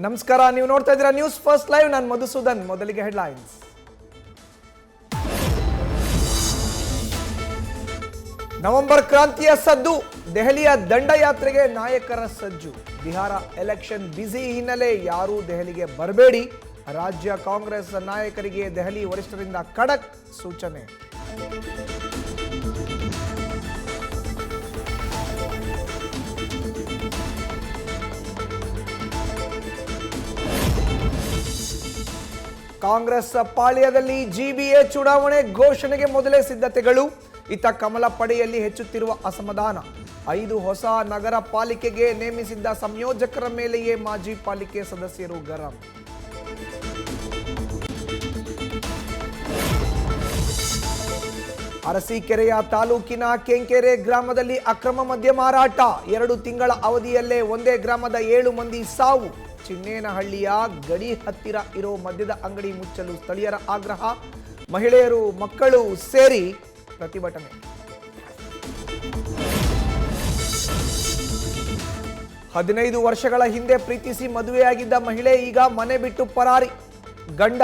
ನಮಸ್ಕಾರ, ನೀವು ನೋಡ್ತಾ ಇದ್ದೀರಾ ನ್ಯೂಸ್ ಫಸ್ಟ್ ಲೈವ್. ನಾನು ಮಧುಸೂದನ್. ಮೊದಲಿಗೆ ಹೆಡ್ಲೈನ್ಸ್. ನವೆಂಬರ್ ಕ್ರಾಂತಿಯ ಸದ್ದು, ದೆಹಲಿಯ ದಂಡಯಾತ್ರೆಗೆ ನಾಯಕರ ಸಜ್ಜು. ಬಿಹಾರ ಎಲೆಕ್ಷನ್ ಬ್ಯುಸಿ ಹಿನ್ನೆಲೆ ಯಾರೂ ದೆಹಲಿಗೆ ಬರಬೇಡಿ. ರಾಜ್ಯ ಕಾಂಗ್ರೆಸ್ ನಾಯಕರಿಗೆ ದೆಹಲಿ ವರಿಷ್ಠರಿಂದ ಖಡಕ್ ಸೂಚನೆ. ಕಾಂಗ್ರೆಸ್ ಪಾಳ್ಯದಲ್ಲಿ ಜಿಬಿಎ ಚುನಾವಣೆ ಘೋಷಣೆಗೆ ಮೊದಲೇ ಸಿದ್ಧತೆಗಳು. ಇತ್ತ ಕಮಲ ಪಡೆಯಲ್ಲಿ ಹೆಚ್ಚುತ್ತಿರುವ ಅಸಮಾಧಾನ. 5 ಹೊಸ ನಗರ ಪಾಲಿಕೆಗೆ ನೇಮಿಸಿದ್ದ ಸಂಯೋಜಕರ ಮೇಲೆಯೇ ಮಾಜಿ ಪಾಲಿಕೆ ಸದಸ್ಯರು ಗರಂ. ಅರಸೀಕೆರೆಯ ತಾಲೂಕಿನ ಕೆಂಕೆರೆ ಗ್ರಾಮದಲ್ಲಿ ಅಕ್ರಮ ಮದ್ಯ ಮಾರಾಟ. 2 ತಿಂಗಳ ಅವಧಿಯಲ್ಲೇ ಒಂದೇ ಗ್ರಾಮದ 7 ಮಂದಿ ಸಾವು. ಚಿನ್ನೇನಹಳ್ಳಿಯ ಗಡಿ ಹತ್ತಿರ ಇರೋ ಮದ್ಯದ ಅಂಗಡಿ ಮುಚ್ಚಲು ಸ್ಥಳೀಯರ ಆಗ್ರಹ. ಮಹಿಳೆಯರು, ಮಕ್ಕಳು ಸೇರಿ ಪ್ರತಿಭಟನೆ. ಹದಿನೈದು ವರ್ಷಗಳ ಹಿಂದೆ ಪ್ರೀತಿಸಿ ಮದುವೆಯಾಗಿದ್ದ ಮಹಿಳೆ ಈಗ ಮನೆ ಬಿಟ್ಟು ಪರಾರಿ. ಗಂಡ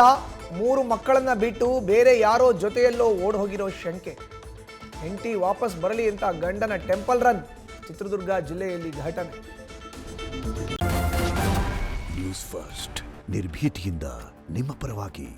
3 ಮಕ್ಕಳನ್ನ ಬಿಟ್ಟು ಬೇರೆ ಯಾರೋ ಜೊತೆಯಲ್ಲೋ ಓಡ್ ಹೋಗಿರೋ ಶಂಕೆ. ಹೆಂಡತಿ ವಾಪಸ್ ಬರಲಿ ಅಂತ ಗಂಡನ ಟೆಂಪಲ್ ರನ್. ಚಿತ್ರದುರ್ಗ ಜಿಲ್ಲೆಯಲ್ಲಿ ಘಟನೆ. ನ್ಯೂಸ್ ಫಸ್ಟ್, ನಿರ್ಭೀತಿಯಿಂದ ನಿಮ್ಮ ಪರವಾಗಿ.